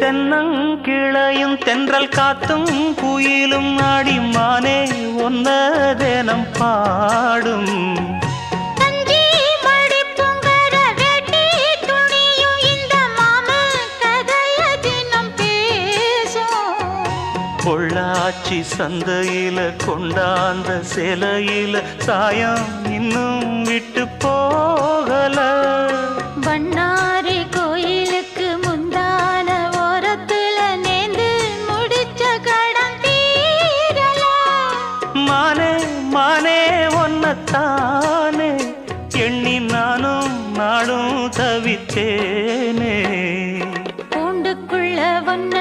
தென்னங்கிளையும் தென்றல் காத்தும் குயிலும் ஆடிமானே ஒன்ன தினம் பாடும் பொள்ளாச்சி சந்தையில கொண்டாந்த சிலையில சாயம் இன்னும் விட்டு போகல பண்ணாரி கோயிலுக்கு முந்தான ஓரத்துல நேந்து முடிச்ச கடன் தீரல மானே மானே ஒன்னத்தானே எண்ணி நானும் நாடும் தவித்தேனே பூண்டுக்குள்ள ஒன்ன